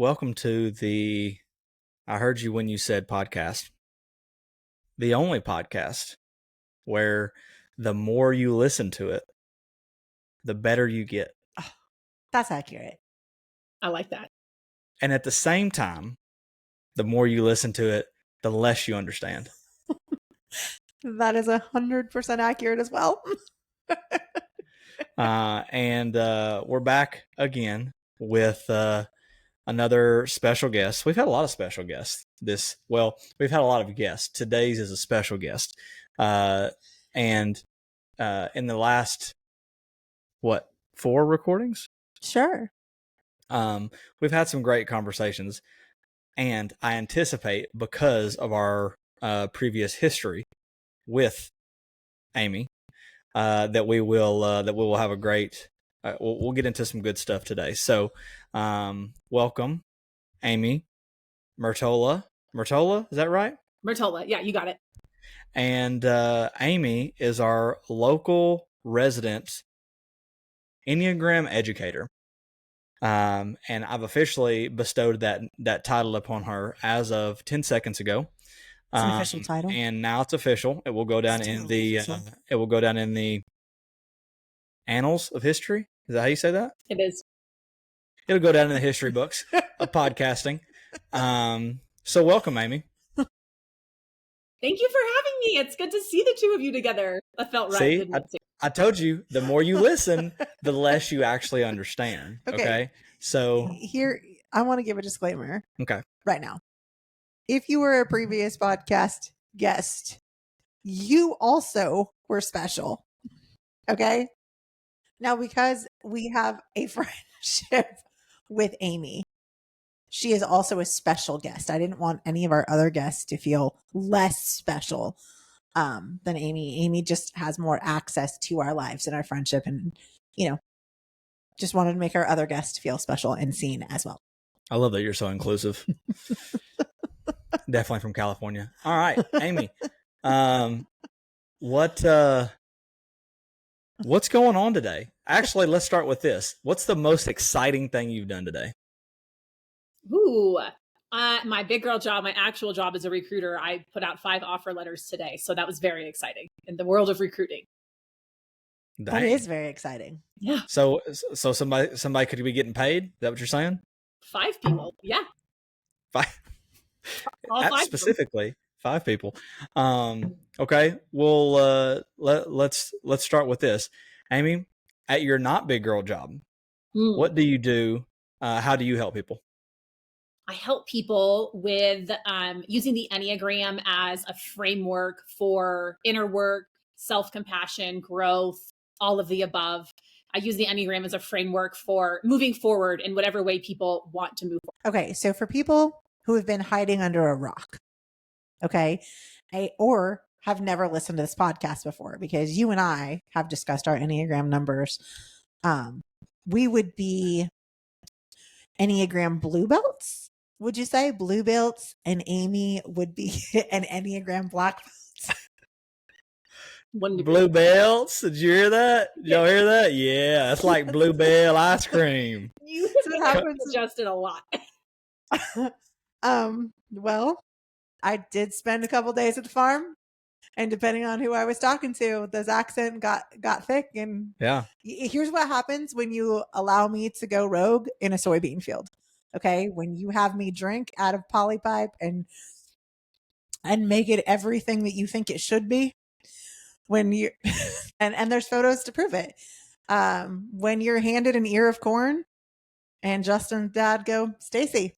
welcome to the I Heard You When You Said podcast, the only podcast where the more you listen to it, the better you get. Oh, that's accurate. I like that. And at the same time, the more you listen to it, the less you understand. That is 100% accurate as well. And we're back again with another special guest. We've had a lot of special guests. We've had a lot of guests. Today's is a special guest. And in the last, 4 recordings? Sure. We've had some great conversations. And I anticipate, because of our previous history with Amy, that we will have a great. We'll get into some good stuff today. So, welcome, Amy Murtola. Murtola, is that right? Murtola, yeah, you got it. And Amy is our local resident Enneagram educator. And I've officially bestowed that title upon her as of 10 seconds ago. It's an official title, and now it's official. It will go down in the annals of history. Is that how you say that? It is. It'll go down in the history books of podcasting. So welcome, Amy. Thank you for having me. It's good to see the two of you together. That felt right. See, I told you, the more you listen, the less you actually understand. Okay. So here, I want to give a disclaimer. Okay. Right now. If you were a previous podcast guest, you also were special. Okay. Now, because we have a friendship with Amy, she is also a special guest. I didn't want any of our other guests to feel less special than Amy. Amy just has more access to our lives and our friendship, and just wanted to make our other guests feel special and seen as well. I love that you're so inclusive. Definitely from California. All right, Amy. What's going on today? Actually, let's start with this. What's the most exciting thing you've done today? Ooh, my big girl job, my actual job as a recruiter, I put out 5 offer letters today. So that was very exciting in the world of recruiting. Dang. That is very exciting. Yeah. So somebody could be getting paid? Is that what you're saying? 5 people. Yeah. 5. All 5 specifically 5 people. Okay. Well, let's start with this. Amy, at your not big girl job, what do you do? How do you help people? I help people with using the Enneagram as a framework for inner work, self-compassion, growth, all of the above. I use the Enneagram as a framework for moving forward in whatever way people want to move forward. Okay, so for people who have been hiding under a rock, okay, or have never listened to this podcast before, because you and I have discussed our Enneagram numbers, we would be Enneagram blue belts. Would you say blue belts? And Amy would be an Enneagram black belt. Blue belts? Did you hear that? Did y'all hear that? Yeah, it's like Bluebell ice cream. You adjusted a lot. Well, I did spend a couple days at the farm, and depending on who I was talking to, this accent got thick. And yeah, here's what happens when you allow me to go rogue in a soybean field. Okay, when you have me drink out of polypipe and make it everything that you think it should be, when you and there's photos to prove it. When you're handed an ear of corn, and Justin's dad go, "Stacy,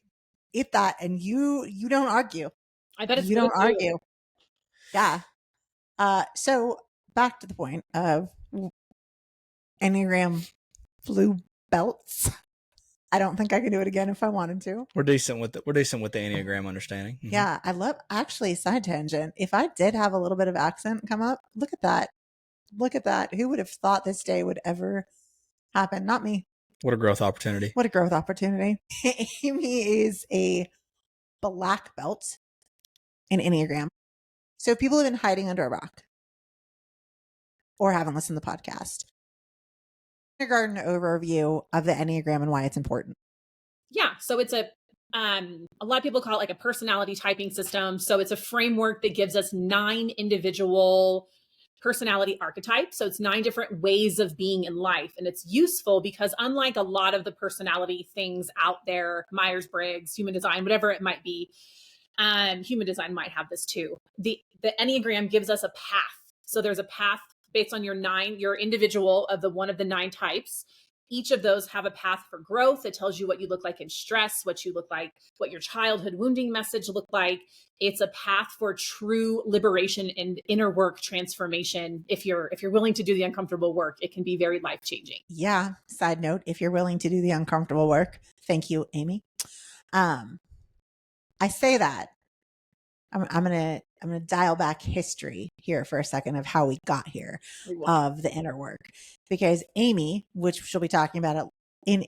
eat that," and you don't argue. I bet it's you don't argue. Yeah. So back to the point of Enneagram blue belts. I don't think I could do it again if I wanted to. We're decent with the Enneagram understanding. Mm-hmm. Yeah, I love, actually, side tangent. If I did have a little bit of accent come up, look at that. Look at that. Who would have thought this day would ever happen? Not me. What a growth opportunity. What a growth opportunity. Amy is a black belt in Enneagram. So people have been hiding under a rock or haven't listened to the podcast. Kindergarten overview of the Enneagram and why it's important. Yeah. So it's a a lot of people call it like a personality typing system. So it's a framework that gives us 9 individual personality archetypes. So it's 9 different ways of being in life. And it's useful because unlike a lot of the personality things out there, Myers-Briggs, human design, whatever it might be, human design might have this too. The Enneagram gives us a path. So there's a path based on your individual of one of the 9 types. Each of those have a path for growth. It tells you what you look like in stress, what you look like, what your childhood wounding message looked like. It's a path for true liberation and inner work transformation. If you're willing to do the uncomfortable work, it can be very life-changing. Yeah. Side note, if you're willing to do the uncomfortable work, thank you, Amy. I say that. I'm gonna dial back history here for a second of how we got here of the inner work, because Amy, which she'll be talking about it in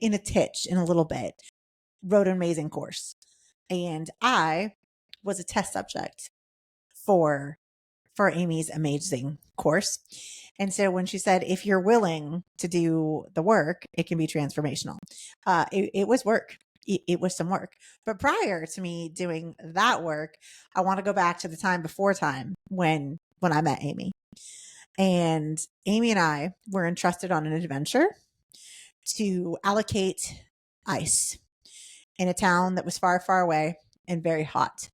a little bit, wrote an amazing course, and I was a test subject for Amy's amazing course. And so when she said, if you're willing to do the work, it can be transformational. It was work. It was some work. But prior to me doing that work, I want to go back to the time before time when I met Amy. And Amy and I were entrusted on an adventure to allocate ice in a town that was far, far away and very hot.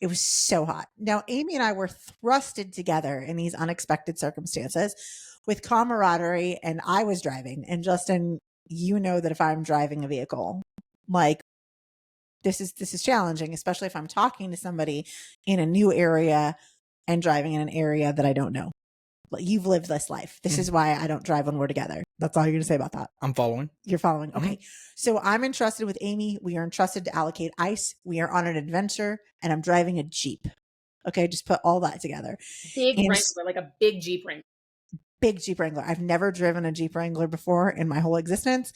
It was so hot. Now, Amy and I were thrusted together in these unexpected circumstances with camaraderie, and I was driving. And Justin, you know that if I'm driving a vehicle, like this is challenging, especially if I'm talking to somebody in a new area and driving in an area that I don't know. Like, you've lived this life. This is why I don't drive when we're together. That's all you're going to say about that. I'm following. You're following. Okay. So I'm entrusted with Amy. We are entrusted to allocate ice. We are on an adventure, and I'm driving a Jeep. Okay. Just put all that together. Big Wrangler, like a big Jeep Wrangler. Big Jeep Wrangler. I've never driven a Jeep Wrangler before in my whole existence.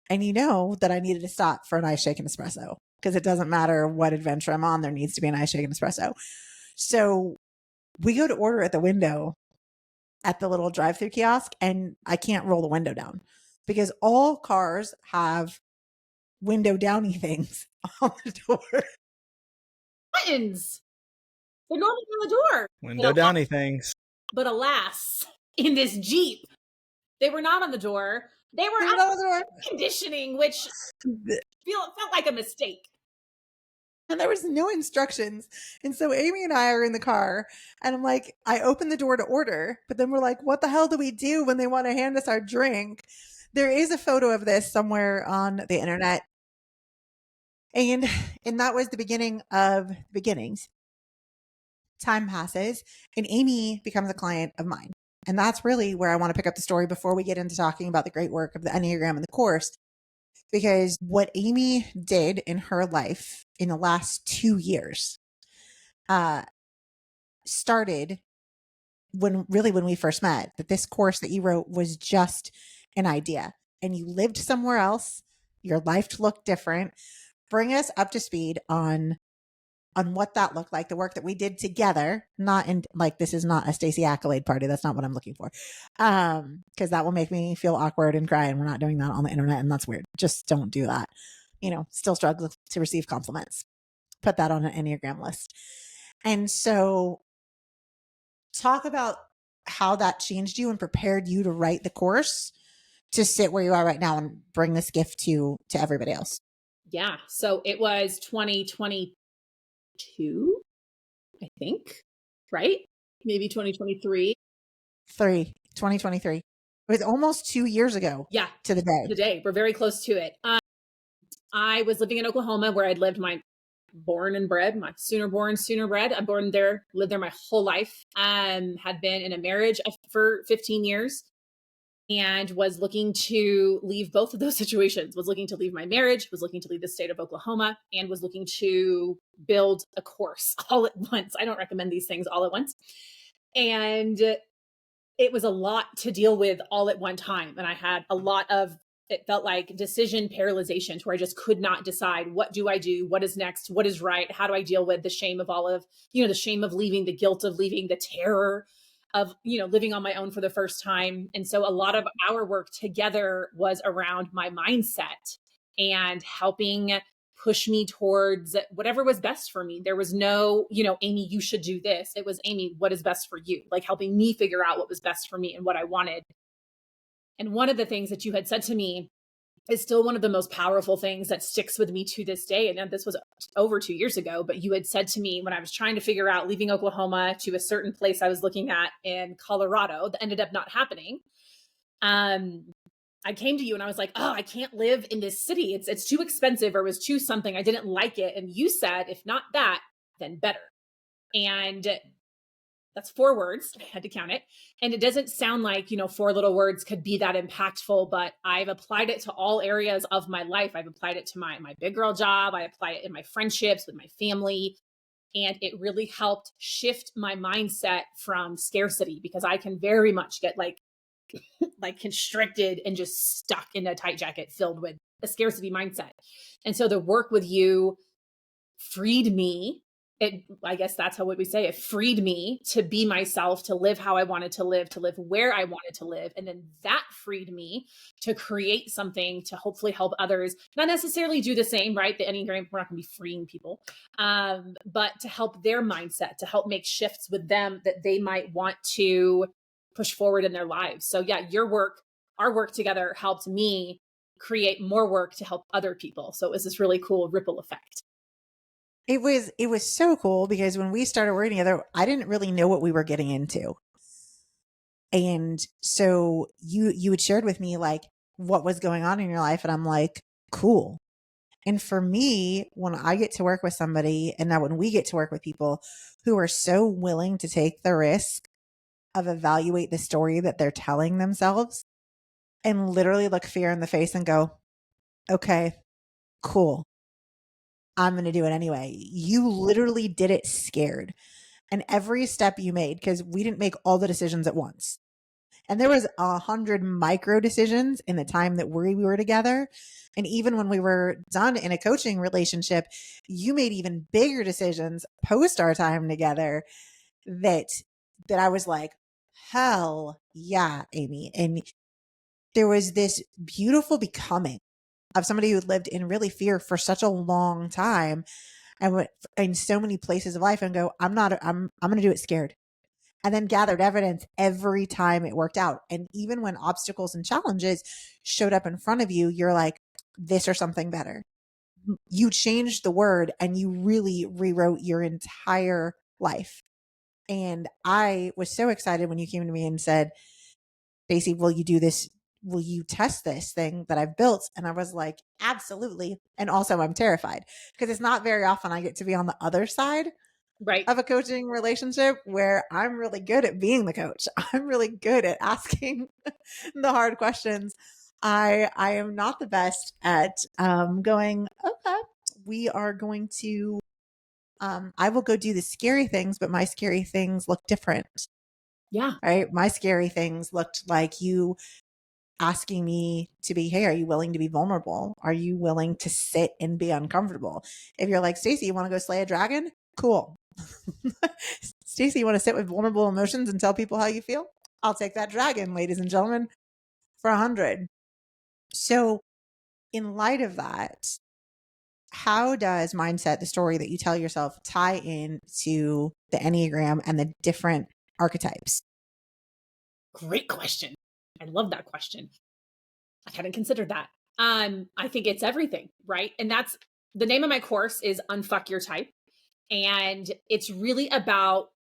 And you know that I needed to stop for an ice shake and espresso, because it doesn't matter what adventure I'm on, there needs to be an ice shake and espresso. So we go to order at the window at the little drive-through kiosk, and I can't roll the window down because all cars have window downy things on the door. Buttons. They're normally on the door. Window downy things. But alas, in this Jeep, they were not on the door. They were on the door. Conditioning, which felt like a mistake. And there was no instructions. And so Amy and I are in the car, and I'm like, I open the door to order, but then we're like, what the hell do we do when they want to hand us our drink? There is a photo of this somewhere on the internet. And that was the beginning of beginnings. Time passes, and Amy becomes a client of mine. And that's really where I want to pick up the story before we get into talking about the great work of the Enneagram and the course. Because what Amy did in her life in the last 2 years started when we first met, that this course that you wrote was just an idea, and you lived somewhere else. Your life looked different. Bring us up to speed on what that looked like, the work that we did together, not in like, this is not a Stacey accolade party. That's not what I'm looking for. Cause that will make me feel awkward and cry, and we're not doing that on the internet, and that's weird. Just don't do that. Still struggle to receive compliments. Put that on an Enneagram list. And so talk about how that changed you and prepared you to write the course to sit where you are right now and bring this gift to everybody else. Yeah. So it was 2022, I think, right? Maybe 2023. 2023. It was almost 2 years ago. Yeah. To the day. The day. We're very close to it. I was living in Oklahoma, where I'd lived my sooner born, sooner bred. I'm born there, lived there my whole life. Had been in a marriage for 15 years. And was looking to leave both of those situations, was looking to leave my marriage, was looking to leave the state of Oklahoma, and was looking to build a course all at once. I don't recommend these things all at once. And it was a lot to deal with all at one time. And I had a lot of, it felt like decision paralyzation, where I just could not decide, what do I do? What is next? What is right? How do I deal with the shame of the shame of leaving, the guilt of leaving, the terror of, living on my own for the first time. And so a lot of our work together was around my mindset and helping push me towards whatever was best for me. There was no, Amy, you should do this. It was, Amy, what is best for you? Like helping me figure out what was best for me and what I wanted. And one of the things that you had said to me is still one of the most powerful things that sticks with me to this day. And this was over 2 years ago, but you had said to me when I was trying to figure out leaving Oklahoma to a certain place I was looking at in Colorado that ended up not happening. I came to you and I was like, oh, I can't live in this city. It's too expensive, or it was too something. I didn't like it. And you said, if not that, then better. And that's 4 words. I had to count it. And it doesn't sound like, 4 little words could be that impactful, but I've applied it to all areas of my life. I've applied it to my big girl job. I apply it in my friendships with my family. And it really helped shift my mindset from scarcity, because I can very much get like constricted and just stuck in a tight jacket filled with a scarcity mindset. And so the work with you freed me. I guess that's how what we say. It freed me to be myself, to live how I wanted to live where I wanted to live. And then that freed me to create something to hopefully help others, not necessarily do the same, right? The Enneagram, we're not going to be freeing people, but to help their mindset, to help make shifts with them that they might want to push forward in their lives. So yeah, our work together helped me create more work to help other people. So it was this really cool ripple effect. It was so cool because when we started working together, I didn't really know what we were getting into. And so you had shared with me like what was going on in your life, and I'm like, cool. And for me, when I get to work with somebody, and now when we get to work with people who are so willing to take the risk of evaluate the story that they're telling themselves and literally look fear in the face and go, okay, cool. I'm going to do it anyway. You literally did it scared. And every step you made, because we didn't make all the decisions at once. And there was 100 micro decisions in the time that we were together. And even when we were done in a coaching relationship, you made even bigger decisions post our time together that I was like, hell yeah, Amy. And there was this beautiful becoming of somebody who lived in really fear for such a long time. I went in so many places of life and go, I'm going to do it scared. And then gathered evidence every time it worked out. And even when obstacles and challenges showed up in front of you, you're like, this or something better. You changed the word and you really rewrote your entire life. And I was so excited when you came to me and said, Stacey, will you do this? Will you test this thing that I've built? And I was like, absolutely. And also I'm terrified because it's not very often I get to be on the other side right of a coaching relationship where I'm really good at being the coach. I'm really good at asking the hard questions. I am not the best at going, okay, we are going to I will go do the scary things, but my scary things look different. Yeah. Right. My scary things looked like you asking me to be, hey, are you willing to be vulnerable? Are you willing to sit and be uncomfortable? If you're like, Stacey, you want to go slay a dragon? Cool. Stacey, you want to sit with vulnerable emotions and tell people how you feel? I'll take that dragon, ladies and gentlemen, for 100. So in light of that, how does mindset, the story that you tell yourself, tie in to the Enneagram and the different archetypes? Great question. I love that question. I hadn't considered that. I think it's everything, right? And that's the name of my course is Unfuck Your Type. And it's really about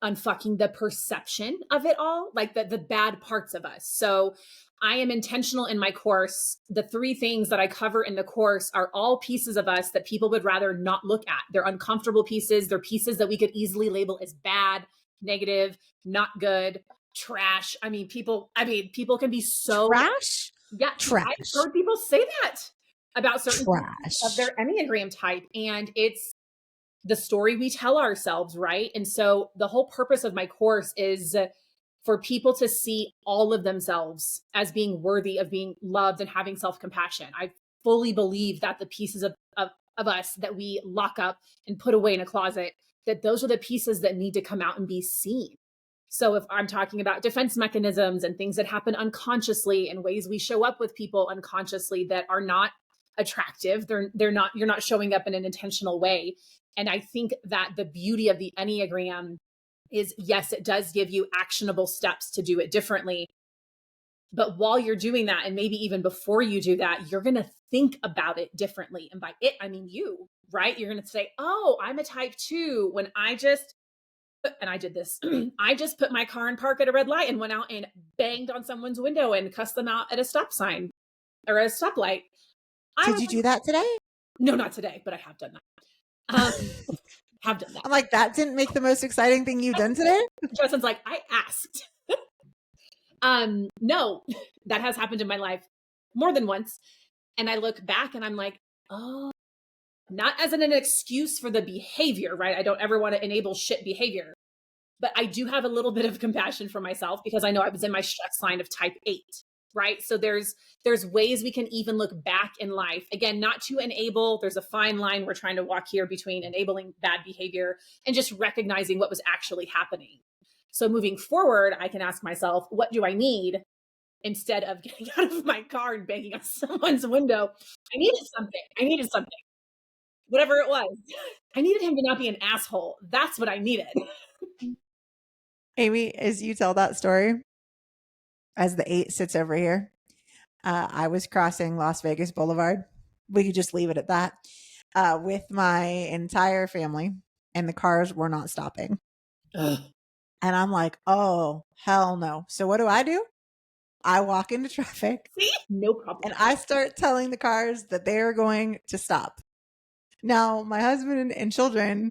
unfucking the perception of it all, like the bad parts of us. So I am intentional in my course. The 3 things that I cover in the course are all pieces of us that people would rather not look at. They're uncomfortable pieces. They're pieces that we could easily label as bad, negative, not good, trash. People can be so Trash? yeah. Trash. I've heard people say that about certain Trash. of their Enneagram type. And it's the story we tell ourselves, right? And so the whole purpose of my course is for people to see all of themselves as being worthy of being loved and having self-compassion. I fully believe that the pieces of us that we lock up and put away in a closet, that those are the pieces that need to come out and be seen. So if I'm talking about defense mechanisms and things that happen unconsciously and ways we show up with people unconsciously that are not attractive. You're not showing up in an intentional way. And I think that the beauty of the Enneagram is, yes, it does give you actionable steps to do it differently. But while you're doing that, and maybe even before you do that, you're going to think about it differently. And by it, I mean you, right? You're going to say, oh, I'm a type 2 when I just, and I did this, I just put my car in park at a red light and went out and banged on someone's window and cussed them out at a stop sign or a stoplight. Did you do that today? No, not today, but I have done that. Have done that. I'm like, that didn't make the most exciting thing you've done today? Justin's like, I asked. No, that has happened in my life more than once. And I look back and I'm like, oh, not as an excuse for the behavior, right? I don't ever want to enable shit behavior, but I do have a little bit of compassion for myself because I know I was in my stress line of type 8, right? So there's ways we can even look back in life. Again, not to enable, there's a fine line we're trying to walk here between enabling bad behavior and just recognizing what was actually happening. So moving forward, I can ask myself, what do I need instead of getting out of my car and banging on someone's window? I needed something. Whatever it was. I needed him to not be an asshole. That's what I needed. Amy, as you tell that story, as the 8 sits over here, I was crossing Las Vegas Boulevard. We could just leave it at that. With my entire family, and the cars were not stopping. Ugh. And I'm like, oh, hell no. So what do? I walk into traffic. See? No problem. And I start telling the cars that they are going to stop. Now, my husband and children,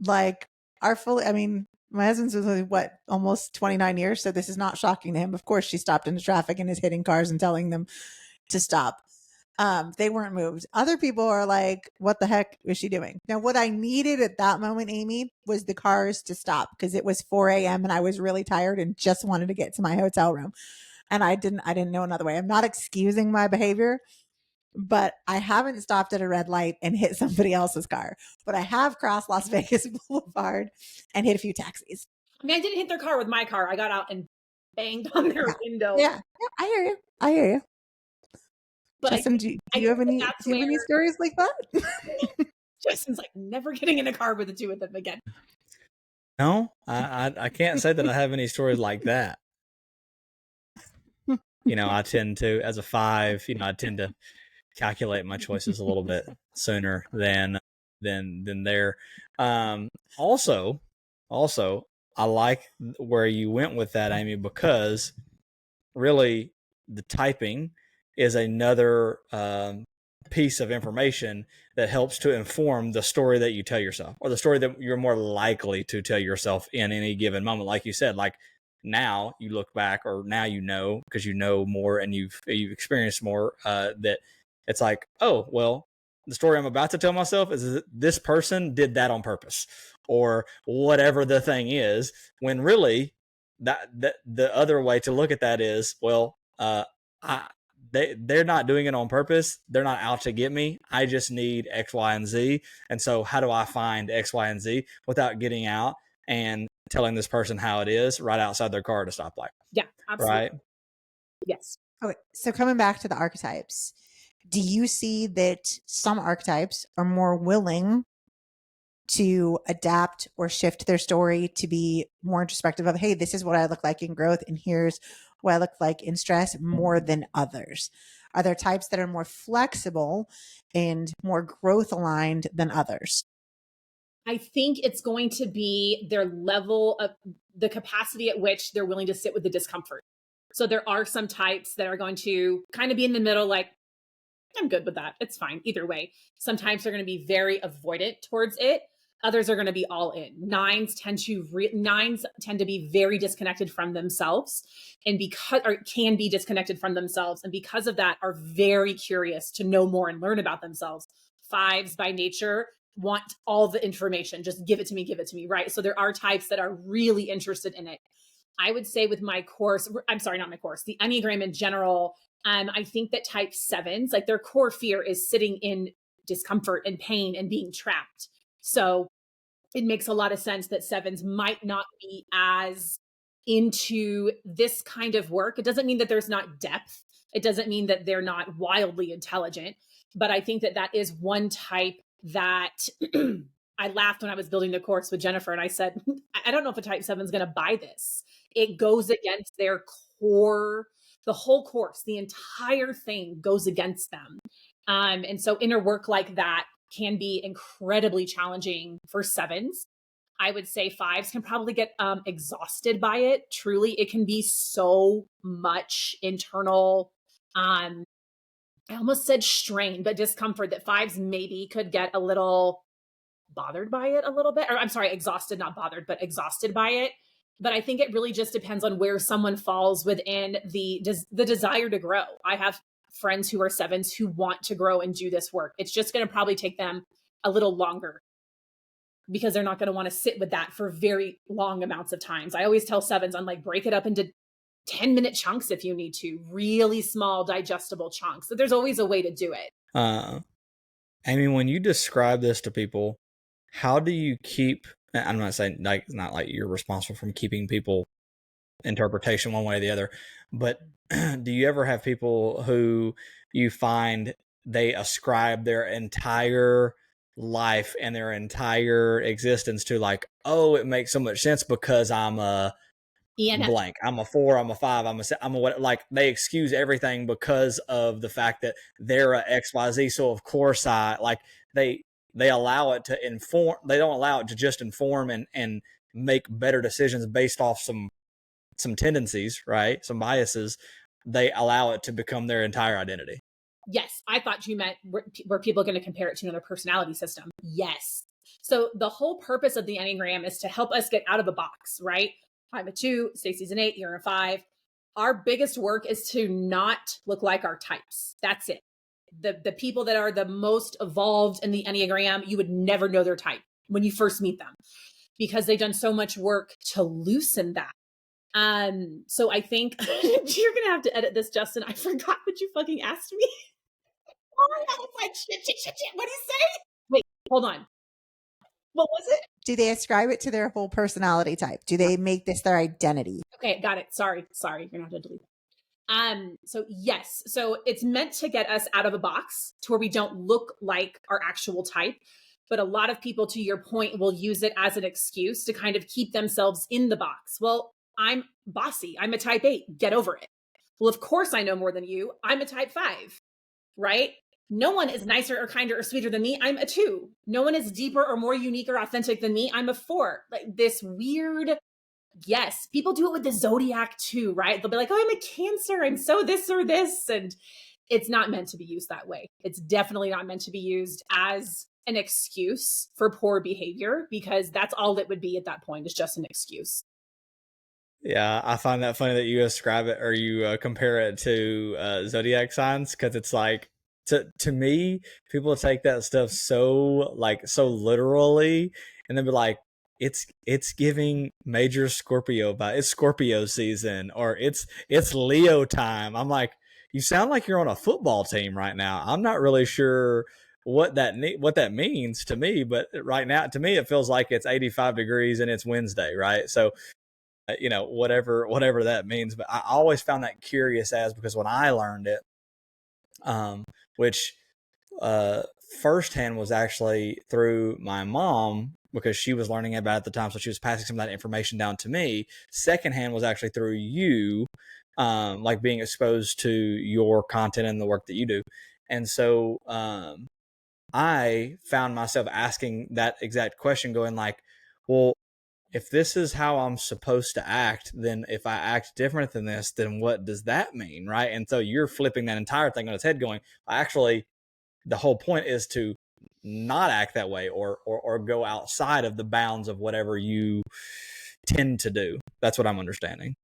like, are fully, I mean, my husband's was what, almost 29 years. So this is not shocking to him. Of course, she stopped into traffic and is hitting cars and telling them to stop. They weren't moved. Other people are like, what the heck is she doing? Now, what I needed at that moment, Amy, was the cars to stop because it was 4 a.m. and I was really tired and just wanted to get to my hotel room. And I didn't know another way. I'm not excusing my behavior, but I haven't stopped at a red light and hit somebody else's car. But I have crossed Las Vegas Boulevard and hit a few taxis. I mean, I didn't hit their car with my car. I got out and banged on their window. Yeah, I hear you. But Justin, do you have any stories like that? Justin's like, never getting in a car with the two of them again. No, I can't say that I have any stories like that. I tend to, as a 5, I tend to calculate my choices a little bit sooner than there. Also, I like where you went with that, Amy, because really the typing is another piece of information that helps to inform the story that you tell yourself, or the story that you're more likely to tell yourself in any given moment. Like you said, like now you look back, or now because you know more and you've experienced more, that it's like, oh, well, the story I'm about to tell myself is that this person did that on purpose, or whatever the thing is, when really that the other way to look at that is, well, they're not doing it on purpose. They're not out to get me. I just need X, Y, and Z. And so how do I find X, Y, and Z without getting out and telling this person how it is right outside their car at a stoplight? Yeah, absolutely. Right? Yes. Okay, so coming back to the archetypes, do you see that some archetypes are more willing to adapt or shift their story to be more introspective of, hey, this is what I look like in growth, and here's what I look like in stress, more than others? Are there types that are more flexible and more growth aligned than others? I think it's going to be their level of the capacity at which they're willing to sit with the discomfort. So there are some types that are going to kind of be in the middle, like, I'm good with that. It's fine either way. Sometimes they're going to be very avoidant towards it. Others are going to be all in. Nines tend to be very disconnected from themselves, and can be disconnected from themselves. And because of that, are very curious to know more and learn about themselves. 5s by nature want all the information. Just give it to me, right? So there are types that are really interested in it. I would say with my course, not my course, the Enneagram in general, I think that type 7s, like their core fear is sitting in discomfort and pain and being trapped. So it makes a lot of sense that 7s might not be as into this kind of work. It doesn't mean that there's not depth. It doesn't mean that they're not wildly intelligent. But I think that that is one type that I laughed when I was building the course with Jennifer, and I said, I don't know if a type 7 is going to buy this. It goes against their core, the whole course, the entire thing goes against them. And so inner work like that can be incredibly challenging for 7s. I would say 5s can probably get exhausted by it. Truly, it can be so much internal, I almost said strain, but discomfort that 5s maybe could get a little bothered by it a little bit. Or I'm sorry, exhausted, not bothered, but exhausted by it. But I think it really just depends on where someone falls within the desire to grow. I have friends who are 7s who want to grow and do this work. It's just going to probably take them a little longer because they're not going to want to sit with that for very long amounts of times. I always tell 7s, I'm like, break it up into 10-minute chunks if you need to, really small digestible chunks. So there's always a way to do it. Amy, when you describe this to people, how do you keep, I'm not saying like, not like you're responsible for keeping people interpretation one way or the other, but do you ever have people who you find they ascribe their entire life and their entire existence to like, oh, it makes so much sense because I'm a blank, I'm a 4, I'm a 5, I'm a what, like they excuse everything because of the fact that they're a XYZ. So of course I like they allow it to inform, they don't allow it to just inform and make better decisions based off some tendencies, right? Some biases. They allow it to become their entire identity. Yes. I thought you meant were people going to compare it to another personality system? Yes. So the whole purpose of the Enneagram is to help us get out of a box, right? I'm a 2, Stacey's an 8, you're a 5. Our biggest work is to not look like our types. That's it. The people that are the most evolved in the Enneagram, you would never know their type when you first meet them because they've done so much work to loosen that. So I think you're gonna have to edit this, Justin. I forgot what you fucking asked me. I was like, shit. What do you say? Wait, hold on. What was it? Do they ascribe it to their whole personality type? Do they make this their identity? Okay, got it. Sorry. You're gonna have to delete that. So yes. So it's meant to get us out of a box to where we don't look like our actual type. But a lot of people, to your point, will use it as an excuse to kind of keep themselves in the box. Well, I'm bossy. I'm a type 8. Get over it. Well, of course I know more than you. I'm a type 5, right? No one is nicer or kinder or sweeter than me. I'm a 2. No one is deeper or more unique or authentic than me. I'm a 4. Like this weird, yes, people do it with the zodiac too, right? They'll be like, oh, I'm a Cancer. I'm so this or this. And it's not meant to be used that way. It's definitely not meant to be used as an excuse for poor behavior because that's all it would be at that point, is just an excuse. Yeah, I find that funny that you ascribe it or you compare it to zodiac signs because it's like, to me, people take that stuff so literally, and then be like, it's giving major Scorpio vibe. It's Scorpio season, or it's Leo time. I'm like, you sound like you're on a football team right now. I'm not really sure what that means to me, but right now to me it feels like it's 85 degrees and it's Wednesday, right? So whatever that means. But I always found that curious because when I learned it, which firsthand was actually through my mom because she was learning about it at the time. So she was passing some of that information down to me. Secondhand was actually through you, like being exposed to your content and the work that you do. And so I found myself asking that exact question, going like, well, if this is how I'm supposed to act, then if I act different than this, then what does that mean, right? And so you're flipping that entire thing on its head, going, actually, the whole point is to not act that way or go outside of the bounds of whatever you tend to do. That's what I'm understanding.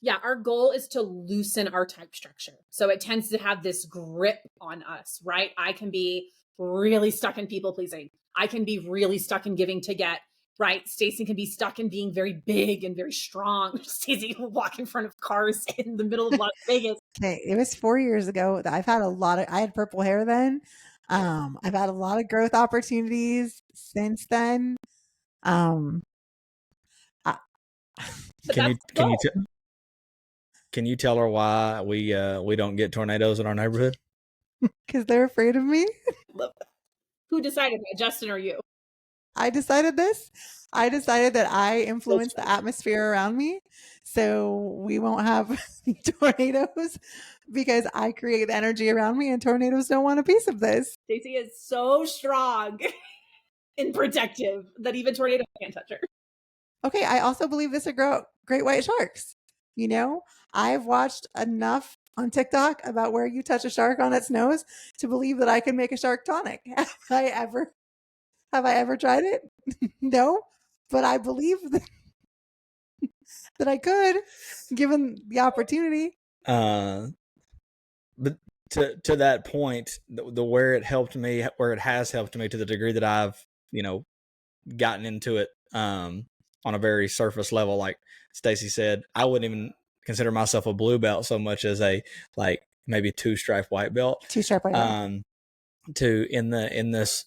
Yeah, our goal is to loosen our type structure. So it tends to have this grip on us, right? I can be really stuck in people pleasing. I can be really stuck in giving to get. Right. Stacey can be stuck in being very big and very strong. Stacey can walk in front of cars in the middle of Las Vegas. Okay. It was 4 years ago. I've had I had purple hair then. I've had a lot of growth opportunities since then. Can you tell her why we don't get tornadoes in our neighborhood? because they're afraid of me. Love that. Who decided that, Justin or you? I decided this. I decided that I influence the atmosphere around me, so we won't have tornadoes because I create the energy around me, and tornadoes don't want a piece of this. Stacey is so strong and protective that even tornadoes can't touch her. Okay, I also believe this are great white sharks. You know, I've watched enough on TikTok about where you touch a shark on its nose to believe that I can make a shark tonic. Have I ever tried it? No, but I believe that I could, given the opportunity. But to that point, the where it helped me, where it has helped me to the degree that I've gotten into it on a very surface level, like Stacey said, I wouldn't even consider myself a blue belt so much as a maybe 2-stripe white belt. 2-stripe white belt. To in this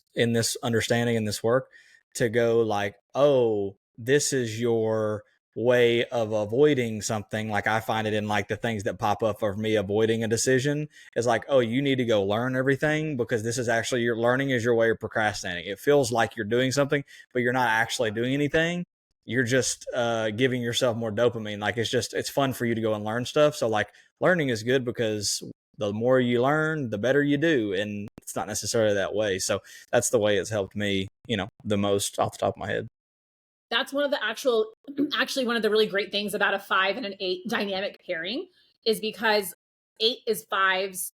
understanding, in this work, to go like, oh, this is your way of avoiding something. Like I find it in like the things that pop up of me avoiding a decision is like, oh, you need to go learn everything because this is actually your learning is your way of procrastinating. It feels like you're doing something, but you're not actually doing anything. You're just giving yourself more dopamine. Like it's fun for you to go and learn stuff. So like learning is good because the more you learn, the better you do. And it's not necessarily that way. So that's the way it's helped me, the most off the top of my head. That's one of the actually one of the really great things about a 5 and an 8 dynamic pairing is because 8 is 5's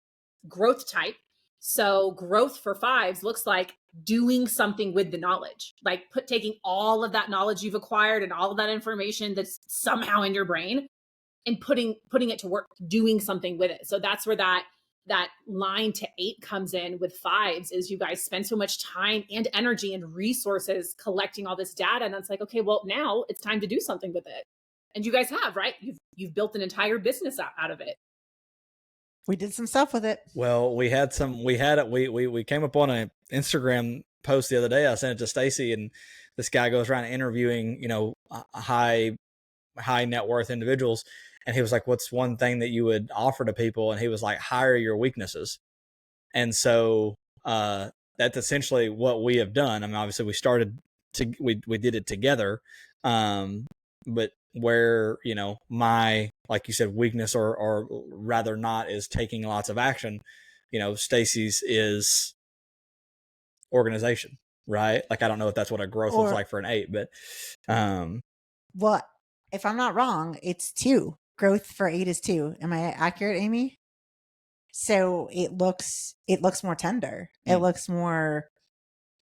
growth type. So growth for 5s looks like doing something with the knowledge, like taking all of that knowledge you've acquired and all of that information that's somehow in your brain and putting it to work, doing something with it. So that's where that line to 8 comes in with 5s is you guys spend so much time and energy and resources collecting all this data. And it's like, okay, well, now it's time to do something with it. And you guys have, right? You've built an entire business out of it. We did some stuff with it. Well, we came up on an Instagram post the other day. I sent it to Stacey, and this guy goes around interviewing, high net worth individuals. And he was like, what's one thing that you would offer to people? And he was like, hire your weaknesses. And so that's essentially what we have done. I mean, obviously we did it together. But where, my, like you said, weakness or rather not is taking lots of action, Stacey's is organization, right? Like, I don't know if that's what a growth looks like for an 8, but well, if I'm not wrong, it's 2. Growth for 8 is 2. Am I accurate, Amy? So it looks more tender. It looks more,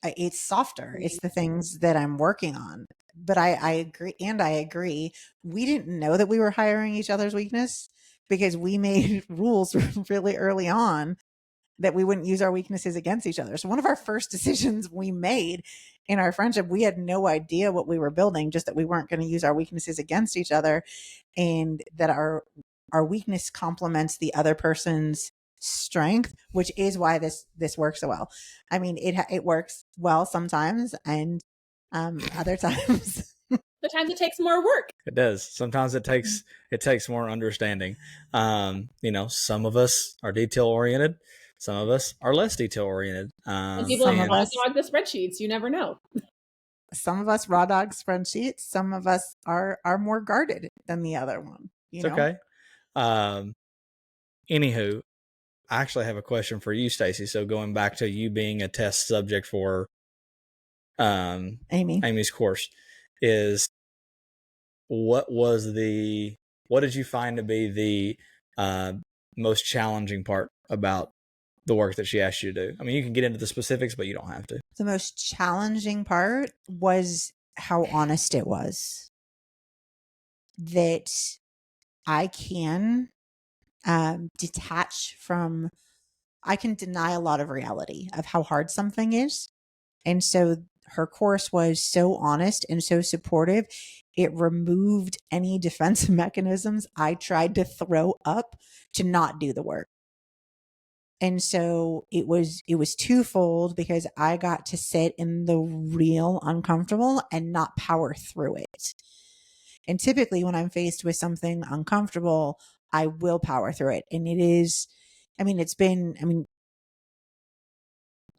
it's softer. It's the things that I'm working on. But I agree. And I agree. We didn't know that we were hiring each other's weakness because we made rules really early on that we wouldn't use our weaknesses against each other. So one of our first decisions we made in our friendship, we had no idea what we were building, just that we weren't going to use our weaknesses against each other, and that our weakness complements the other person's strength, which is why this works so well. I mean, it works well sometimes, and other times. Sometimes it takes more work. It does. Sometimes it takes more understanding. Some of us are detail oriented. Some of us are less detail oriented. And people raw dog the spreadsheets. You never know. Some of us raw dog spreadsheets. Some of us are more guarded than the other one. It's okay. Anywho, I actually have a question for you, Stacey. So going back to you being a test subject for Amy's course, is what did you find to be the most challenging part about the work that she asked you to do? I mean, you can get into the specifics, but you don't have to. The most challenging part was how honest it was. That I can detach from, I can deny a lot of reality of how hard something is. And so her course was so honest and so supportive. It removed any defense mechanisms I tried to throw up to not do the work. And so it was twofold, because I got to sit in the real uncomfortable and not power through it. And typically when I'm faced with something uncomfortable, I will power through it. And it is,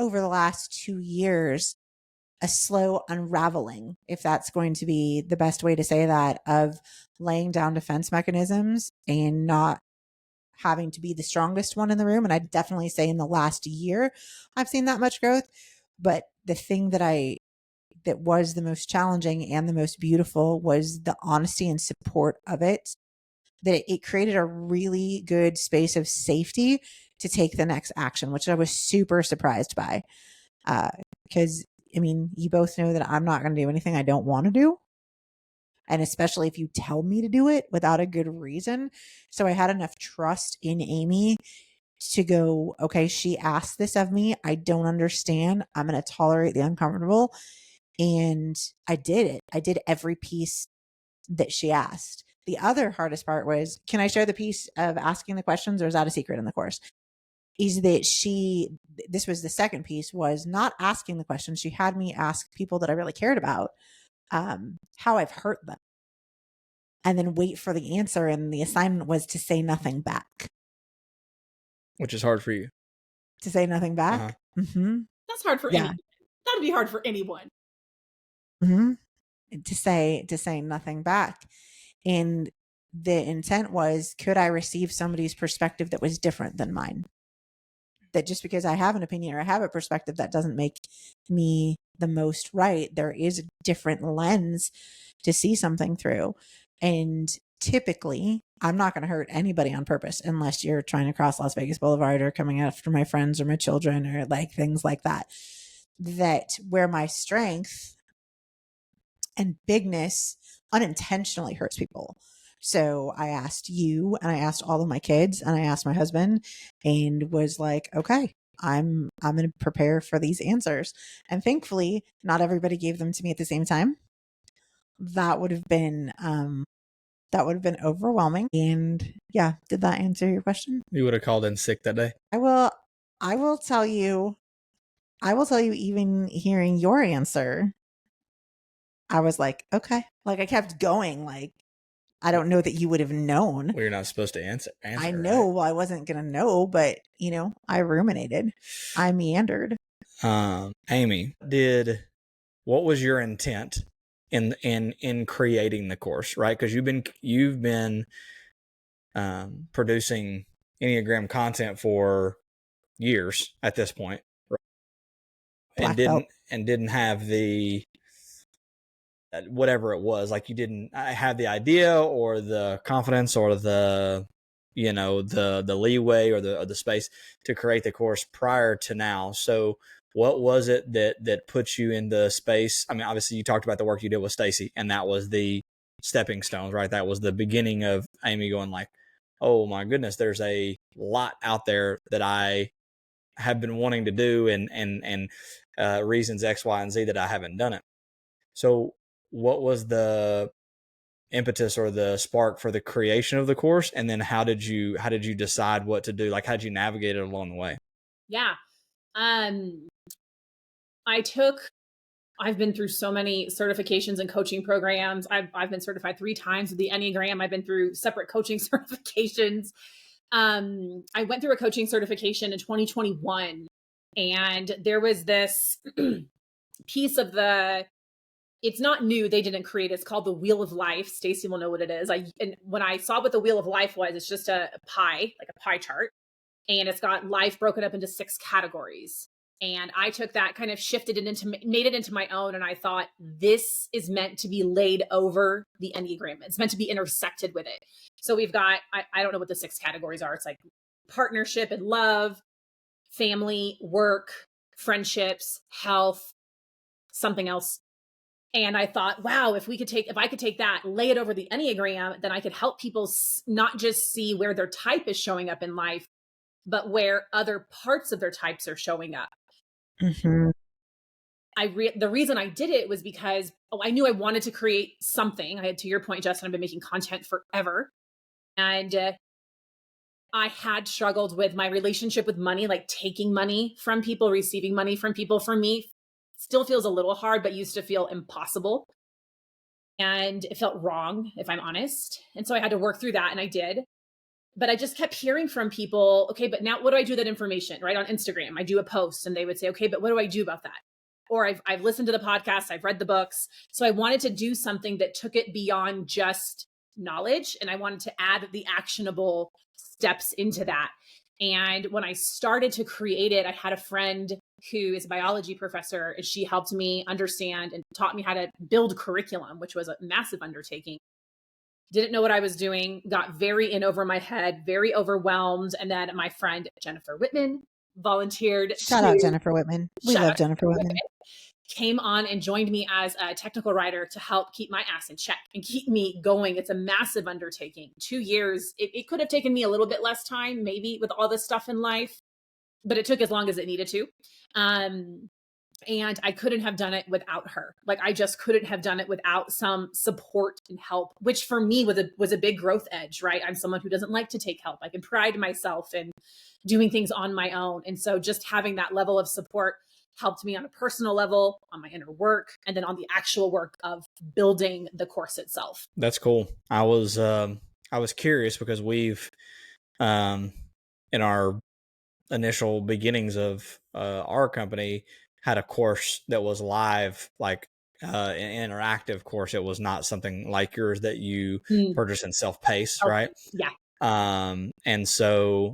over the last 2 years, a slow unraveling, if that's going to be the best way to say that, of laying down defense mechanisms and not having to be the strongest one in the room. And I'd definitely say in the last year, I've seen that much growth. But the thing that was the most challenging and the most beautiful was the honesty and support of it, that it created a really good space of safety to take the next action, which I was super surprised by. Because I mean, you both know that I'm not going to do anything I don't want to do. And especially if you tell me to do it without a good reason. So I had enough trust in Amy to go, okay, she asked this of me. I don't understand. I'm going to tolerate the uncomfortable. And I did it. I did every piece that she asked. The other hardest part was, can I share the piece of asking the questions, or is that a secret in the course? Is that this was the second piece, was not asking the questions. She had me ask people that I really cared about how I've hurt them, and then wait for the answer. And the assignment was to say nothing back. Which is hard for you. To say nothing back? Uh-huh. Mm-hmm. That's hard for anyone. That would be hard for anyone. Mm-hmm. To say nothing back. And the intent was, could I receive somebody's perspective that was different than mine? That just because I have an opinion or I have a perspective, that doesn't make me the most right. There is a different lens to see something through. And typically, I'm not going to hurt anybody on purpose unless you're trying to cross Las Vegas Boulevard or coming after my friends or my children or like things like that. That where my strength and bigness unintentionally hurts people. So I asked you, and I asked all of my kids, and I asked my husband, and was like, okay, I'm going to prepare for these answers. And thankfully, not everybody gave them to me at the same time. That would have been overwhelming. And yeah, did that answer your question? You would have called in sick that day. I will tell you, even hearing your answer, I was like, okay. Like I kept going, like, I don't know that you would have known. Well, you're not supposed to answer. I know, right? well, I wasn't going to know, but I ruminated. I meandered. Amy, what was your intent in creating the course, right? Because you've been producing Enneagram content for years at this point, right? and didn't have the whatever it was, like you didn't have the idea or the confidence or the the leeway or the space to create the course prior to now. So what was it that put you in the space? I mean, obviously you talked about the work you did with Stacy, and that was the stepping stones, right? That was the beginning of Amy going like, oh my goodness, there's a lot out there that I have been wanting to do, and reasons X, Y, and Z that I haven't done it. So what was the impetus or the spark for the creation of the course? And then how did you decide what to do? Like, how did you navigate it along the way? Yeah. I've been through so many certifications and coaching programs. I've been certified 3 times with the Enneagram. I've been through separate coaching certifications. I went through a coaching certification in 2021, and there was this piece of it's not new. They didn't create it. It's called the Wheel of Life. Stacy will know what it is. And when I saw what the Wheel of Life was, it's just a pie, like a pie chart. And it's got life broken up into 6 categories. And I took that, kind of shifted it made it into my own. And I thought, this is meant to be laid over the Enneagram. It's meant to be intersected with it. So we've got, I don't know what the 6 categories are. It's like partnership and love, family, work, friendships, health, something else. And I thought, wow, if I could take that, lay it over the Enneagram, then I could help people not just see where their type is showing up in life, but where other parts of their types are showing up. Mm-hmm. The reason I did it was because I knew I wanted to create something. To your point, Justin, I've been making content forever. And I had struggled with my relationship with money, like taking money from people, receiving money from people. For me, still feels a little hard, but used to feel impossible. And it felt wrong, if I'm honest. And so I had to work through that, and I did. But I just kept hearing from people, okay, but now what do I do with that information, right? On Instagram, I do a post and they would say, okay, but what do I do about that? Or I've listened to the podcast, I've read the books. So I wanted to do something that took it beyond just knowledge. And I wanted to add the actionable steps into that. And when I started to create it, I had a friend who is a biology professor, and she helped me understand and taught me how to build curriculum, which was a massive undertaking. Didn't know what I was doing, got very in over my head, very overwhelmed. And then my friend Jennifer Whitman volunteered. Shout out Jennifer Whitman. We love Jennifer Whitman. Came on and joined me as a technical writer to help keep my ass in check and keep me going. It's a massive undertaking. 2 years. It could have taken me a little bit less time, maybe, with all this stuff in life, but it took as long as it needed to. And I couldn't have done it without her. Like, I just couldn't have done it without some support and help, which for me was a big growth edge, right? I'm someone who doesn't like to take help. I can pride myself in doing things on my own. And so just having that level of support helped me on a personal level, on my inner work, and then on the actual work of building the course itself. That's cool. I was curious because we've, in our initial beginnings of our company, had a course that was live, like an interactive course. It was not something like yours that you purchase in self-paced, right? Yeah. And so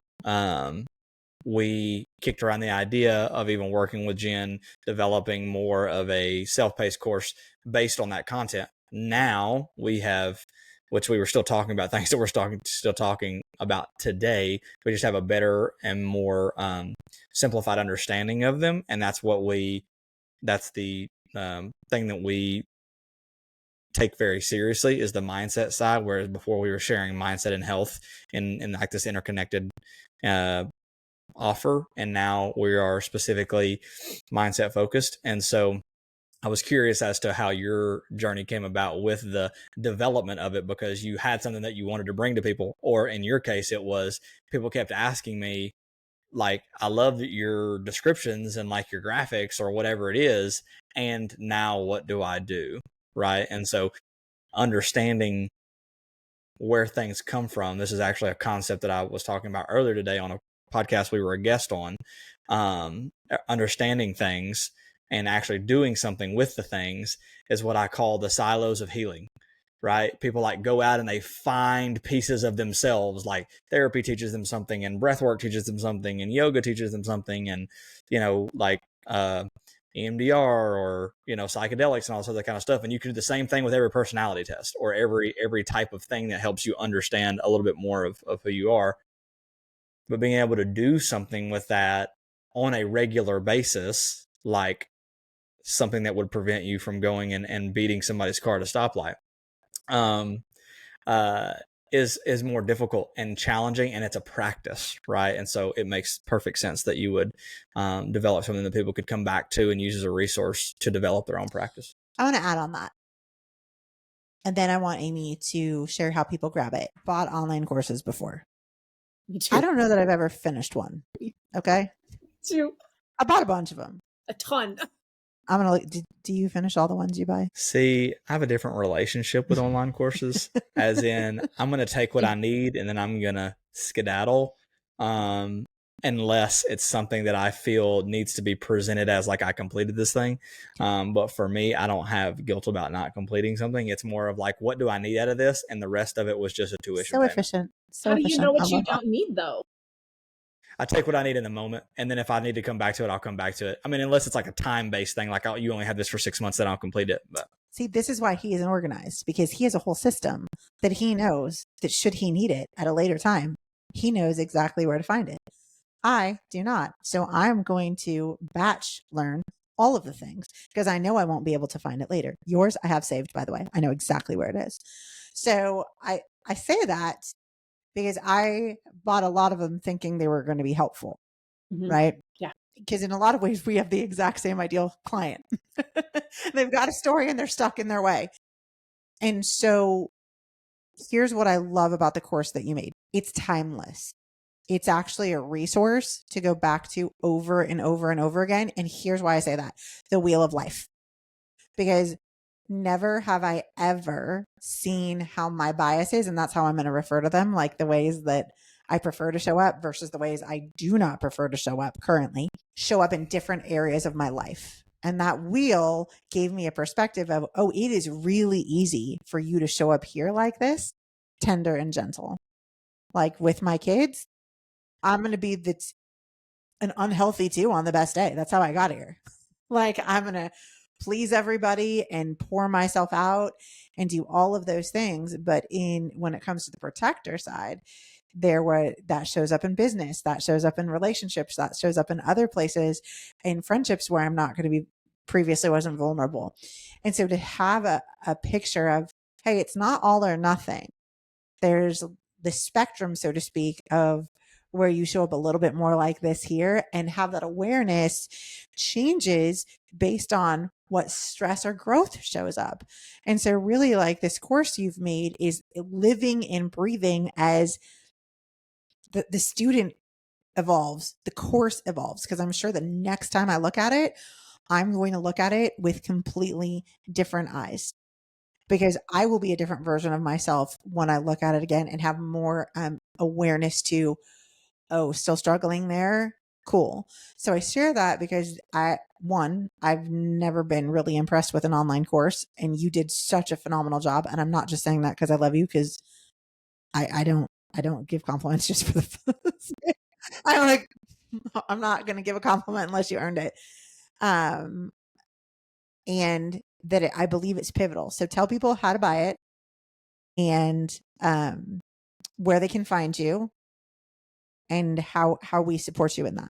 we kicked around the idea of even working with Jen, developing more of a self-paced course based on that content. Now we have, which we were still talking about, things that we're still talking about today. We just have a better and more simplified understanding of them. And that's the thing that we take very seriously, is the mindset side. Whereas before we were sharing mindset and health in like this interconnected offer. And now we are specifically mindset focused. And so I was curious as to how your journey came about with the development of it, because you had something that you wanted to bring to people, or in your case, it was people kept asking me, like, I love your descriptions and like your graphics or whatever it is. And now what do I do? Right. And so understanding where things come from. This is actually a concept that I was talking about earlier today on a podcast we were a guest on. Understanding things and actually doing something with the things is what I call the silos of healing, right? People like go out and they find pieces of themselves, like therapy teaches them something and breath work teaches them something and yoga teaches them something. And, like, EMDR or, psychedelics and all this other kind of stuff. And you can do the same thing with every personality test or every type of thing that helps you understand a little bit more of who you are. But being able to do something with that on a regular basis, like something that would prevent you from going and beating somebody's car at a stoplight, is more difficult and challenging, and it's a practice, right? And so it makes perfect sense that you would develop something that people could come back to and use as a resource to develop their own practice. I want to add on that. And then I want Amy to share how people grab it. Bought online courses before. Me too. I don't know that I've ever finished one. Okay. Too. I bought a bunch of them. A ton. I'm going to do you finish all the ones you buy? See, I have a different relationship with online courses, as in I'm going to take what I need and then I'm going to skedaddle. Unless it's something that I feel needs to be presented as like I completed this thing. But for me, I don't have guilt about not completing something. It's more of like, what do I need out of this? And the rest of it was just a tuition So payment. efficient. So How do you efficient. know what you don't need, though? I take what I need in the moment. And then if I need to come back to it, I'll come back to it. I mean, unless it's like a time-based thing, like you only have this for 6 months, then I'll complete it. But see, this is why he isn't organized, because he has a whole system that he knows that should he need it at a later time, he knows exactly where to find it. I do not. So I'm going to batch learn all of the things because I know I won't be able to find it later. Yours I have saved, by the way. I know exactly where it is. So I say that because I bought a lot of them thinking they were going to be helpful, right? Yeah. Because in a lot of ways, we have the exact same ideal client. They've got a story and they're stuck in their way. And so here's what I love about the course that you made. It's timeless. It's actually a resource to go back to over and over and over again. And here's why I say that. The wheel of life. Because never have I ever seen how my biases, and that's how I'm going to refer to them, like the ways that I prefer to show up versus the ways I do not prefer to show up currently, show up in different areas of my life. And that wheel gave me a perspective of, oh, it is really easy for you to show up here like this, tender and gentle. Like with my kids, I'm going to be an unhealthy two on the best day. That's how I got here. Like I'm going to please everybody and pour myself out and do all of those things. But when it comes to the protector side, that shows up in business, that shows up in relationships, that shows up in other places, in friendships where I'm not going to be, previously wasn't vulnerable. And so to have a picture of, hey, it's not all or nothing. There's the spectrum, so to speak, of where you show up a little bit more like this here, and have that awareness changes based on what stress or growth shows up. And so really, like, this course you've made is living and breathing as the student evolves, the course evolves. Because I'm sure the next time I look at it, I'm going to look at it with completely different eyes, because I will be a different version of myself when I look at it again and have more awareness to, oh, still struggling there. Cool. So I share that because I've never been really impressed with an online course, and you did such a phenomenal job. And I'm not just saying that because I love you, because I don't give compliments just for the I'm not going to give a compliment unless you earned it. And that I believe it's pivotal. So tell people how to buy it and where they can find you and how we support you in that.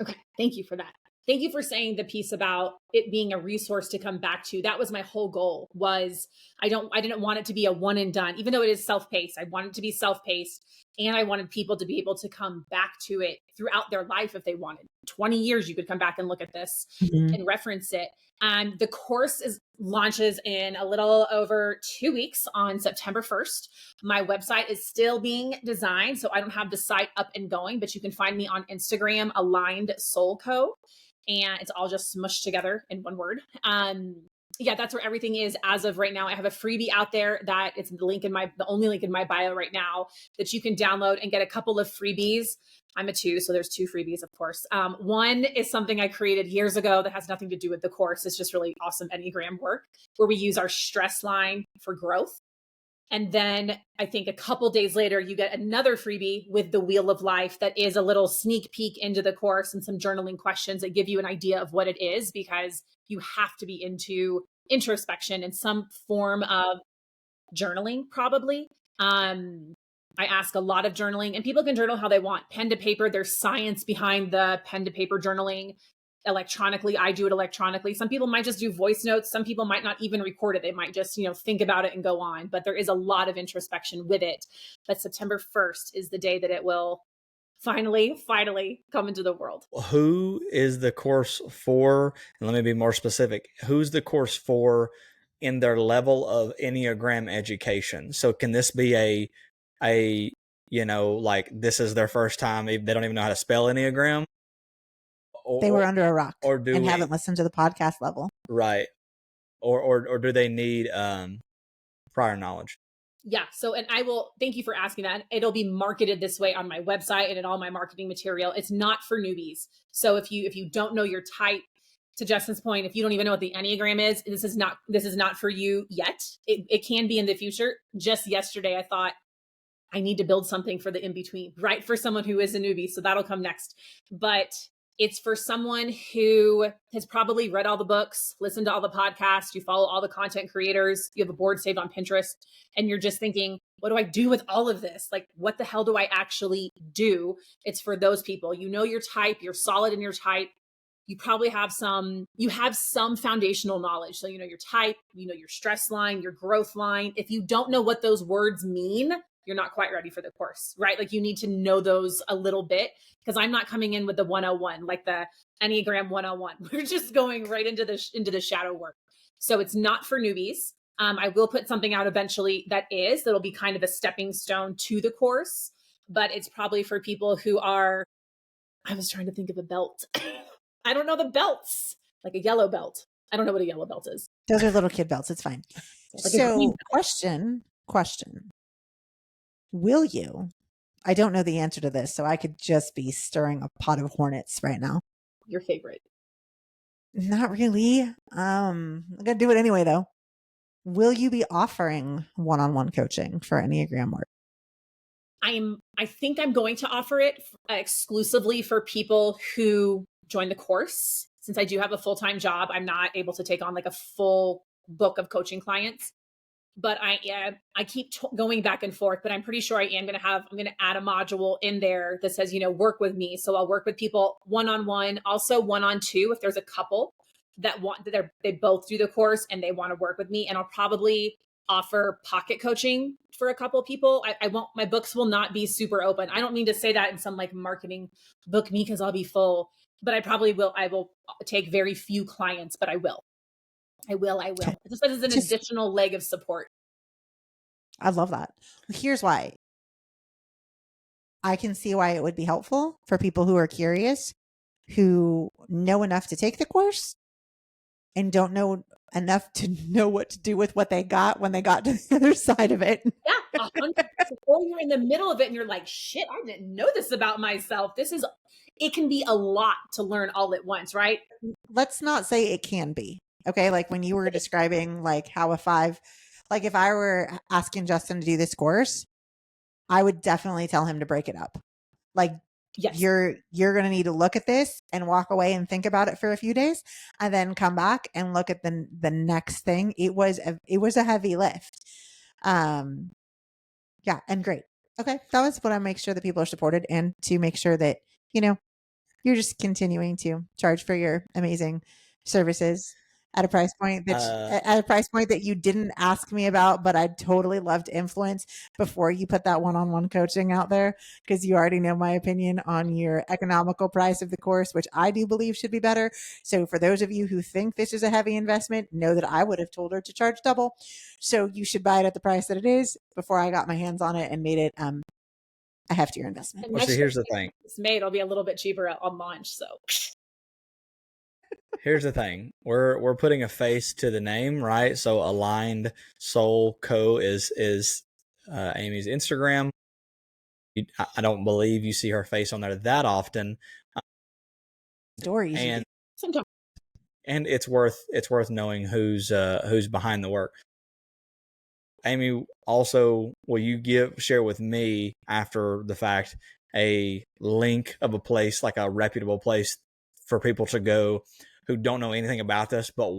Okay. Thank you for that. Thank you for saying the piece about it being a resource to come back to. That was my whole goal. Was I didn't want it to be a one and done, even though it is self-paced. I wanted it to be self-paced, and I wanted people to be able to come back to it throughout their life if they wanted. 20 years, you could come back and look at this and reference it. And the course launches in a little over 2 weeks on September 1st. My website is still being designed, so I don't have the site up and going, but you can find me on Instagram, Aligned Soul Co. And it's all just smushed together in one word. Yeah, that's where everything is as of right now. I have a freebie out there that it's the only link in my bio right now that you can download and get a couple of freebies. I'm a 2, so there's 2 freebies, of course. One is something I created years ago that has nothing to do with the course. It's just really awesome Enneagram work where we use our stress line for growth. And then I think a couple days later, you get another freebie with the Wheel of Life that is a little sneak peek into the course and some journaling questions that give you an idea of what it is, because you have to be into introspection and some form of journaling, probably. I ask a lot of journaling, and people can journal how they want. Pen to paper, there's science behind the pen to paper journaling. Electronically, I do it electronically. Some people might just do voice notes. Some people might not even record it. They might just, think about it and go on. But there is a lot of introspection with it. But September 1st is the day that it will finally come into the world. Who is the course for? And let me be more specific. Who's the course for in their level of Enneagram education? So can this be a like this is their first time, they don't even know how to spell Enneagram? They were under a rock and haven't listened to the podcast level. Right. Or do they need prior knowledge? Yeah. So, and I will thank you for asking that. It'll be marketed this way on my website and in all my marketing material. It's not for newbies. So if you don't know your type, to Justin's point, if you don't even know what the Enneagram is, this is not for you yet. It can be in the future. Just yesterday, I thought I need to build something for the in-between, right? For someone who is a newbie. So that'll come next. But it's for someone who has probably read all the books, listened to all the podcasts, you follow all the content creators, you have a board saved on Pinterest, and you're just thinking, what do I do with all of this? Like, what the hell do I actually do? It's for those people. You know your type, you're solid in your type. You probably have some foundational knowledge. So you know your type, you know your stress line, your growth line. If you don't know what those words mean, you're not quite ready for the course, right? Like you need to know those a little bit, because I'm not coming in with the 101, like the Enneagram 101. We're just going right into the shadow work. So it's not for newbies. I will put something out eventually that'll be kind of a stepping stone to the course, but it's probably for people who are, I was trying to think of a belt. I don't know the belts, like a yellow belt. I don't know what a yellow belt is. Those are little kid belts. It's fine. Like so question. Will you I don't know the answer to this, so I could just be stirring a pot of hornets right now. Your favorite? Not really. I'm gonna do it anyway though. Will you be offering one-on-one coaching for Enneagram work? I think I'm going to offer it exclusively for people who join the course. Since I do have a full-time job, I'm not able to take on like a full book of coaching clients. But I keep going back and forth, but I'm pretty sure I'm going to add a module in there that says, work with me. So I'll work with people one-on-one, also one-on-two. If there's a couple that they both do the course and they want to work with me, and I'll probably offer pocket coaching for a couple people. I won't, my books will not be super open. I don't mean to say that in some like marketing book me because I'll be full, but I will take very few clients, but I will. Just as an additional leg of support. I love that. Here's why. I can see why it would be helpful for people who are curious, who know enough to take the course and don't know enough to know what to do with what they got when they got to the other side of it. Yeah, 100%. Or you're in the middle of it and you're like, shit, I didn't know this about myself. It can be a lot to learn all at once, right? Let's not say it can be. Okay. Like when you were describing like how if I were asking Justin to do this course, I would definitely tell him to break it up. Like, yes, you're going to need to look at this and walk away and think about it for a few days and then come back and look at the next thing. It was a heavy lift. Yeah. And great. Okay. That was what I make sure that people are supported and to make sure that, you're just continuing to charge for your amazing services at a price point that you didn't ask me about, but I'd totally love to influence before you put that one-on-one coaching out there, because you already know my opinion on your economical price of the course, which I do believe should be better. So for those of you who think this is a heavy investment, know that I would have told her to charge double. So you should buy it at the price that it is before I got my hands on it and made it a heftier investment. Well, see, here's the thing. It's made, it'll be a little bit cheaper on launch. So here's the thing. We're putting a face to the name, right? So Aligned Soul Co is Amy's Instagram. I don't believe you see her face on there that often. Stories. And it's worth knowing who's behind the work. Amy, also, will you share with me after the fact a link of a place, like a reputable place for people to go who don't know anything about this, but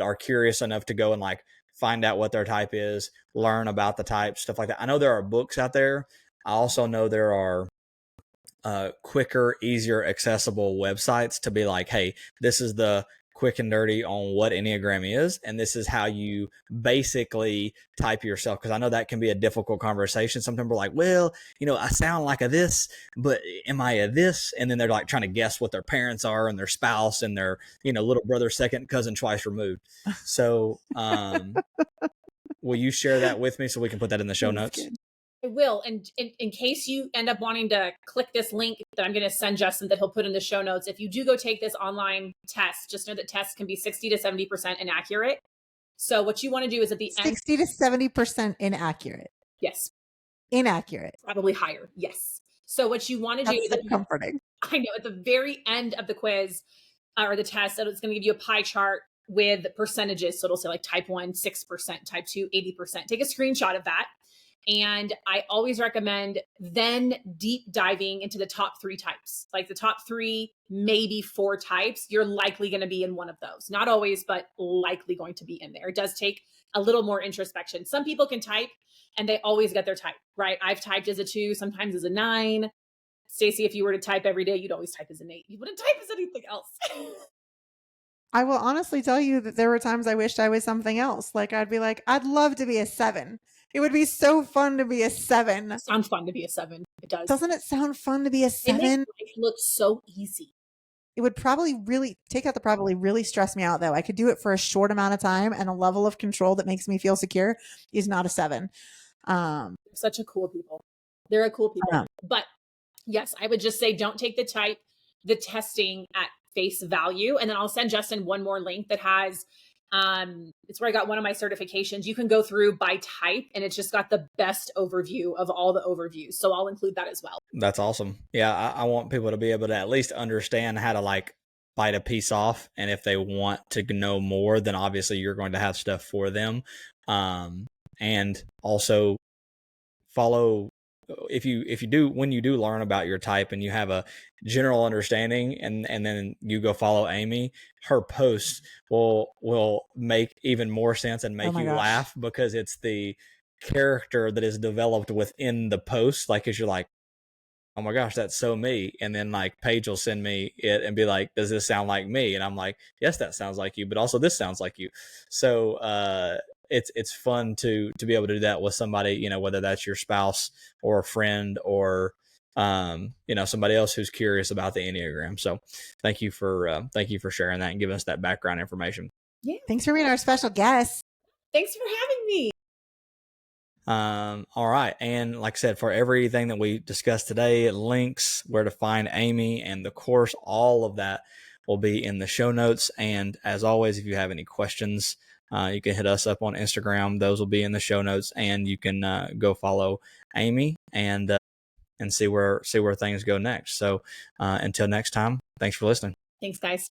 are curious enough to go and like find out what their type is, learn about the type, stuff like that. I know there are books out there. I also know there are quicker, easier, accessible websites to be like, hey, this is the quick and dirty on what Enneagram is, and this is how you basically type yourself. Because I know that can be a difficult conversation. Some people are like, well, I sound like a this, but am I a this? And then they're like trying to guess what their parents are and their spouse and their little brother, second cousin twice removed. So will you share that with me so we can put that in the show notes? I will. And in case you end up wanting to click this link that I'm going to send Justin that he'll put in the show notes, if you do go take this online test, just know that tests can be 60 to 70% inaccurate. So what you want to do is at the 60 to 70% inaccurate. Yes. Inaccurate. Probably higher. Yes. So what you want to do is comforting. I know at the very end of the quiz or the test, it's going to give you a pie chart with percentages. So it'll say like type 1, 6%, type 2, 80%. Take a screenshot of that. And I always recommend then deep diving into the top 3 types, like the top 3, maybe 4 types. You're likely going to be in one of those. Not always, but likely going to be in there. It does take a little more introspection. Some people can type and they always get their type, right? I've typed as a 2, sometimes as a 9. Stacey, if you were to type every day, you'd always type as an 8. You wouldn't type as anything else. I will honestly tell you that there were times I wished I was something else. Like I'd be like, I'd love to be a 7. It would be so fun to be a 7. It sounds fun to be a 7. It does. Doesn't it sound fun to be a 7? It makes life look so easy. It would probably really really stress me out though. I could do it for a short amount of time, and a level of control that makes me feel secure is not a 7. Such a cool people. They're a cool people. But yes, I would just say don't take the testing at face value. And then I'll send Justin one more link that has It's where I got one of my certifications. You can go through by type, and it's just got the best overview of all the overviews. So I'll include that as well. That's awesome. Yeah, I want people to be able to at least understand how to like bite a piece off, and if they want to know more, then obviously you're going to have stuff for them. And also follow, if you do, when you do learn about your type and you have a general understanding, and then you go follow Amy, her posts will make even more sense and make you laugh, because it's the character that is developed within the post. Like, as you're like, oh my gosh, that's so me. And then like Paige will send me it and be like, does this sound like me? And I'm like, yes, that sounds like you, but also this sounds like you. So it's fun to be able to do that with somebody, you know, whether that's your spouse or a friend or you know, somebody else who's curious about the Enneagram. So thank you for sharing that and giving us that background information. Yeah. Thanks for being our special guest. Thanks for having me. All right. And like I said, for everything that we discussed today, links, where to find Amy and the course, all of that will be in the show notes. And as always, if you have any questions, you can hit us up on Instagram. Those will be in the show notes, and you can go follow Amy and see where things go next. So until next time, thanks for listening. Thanks, guys.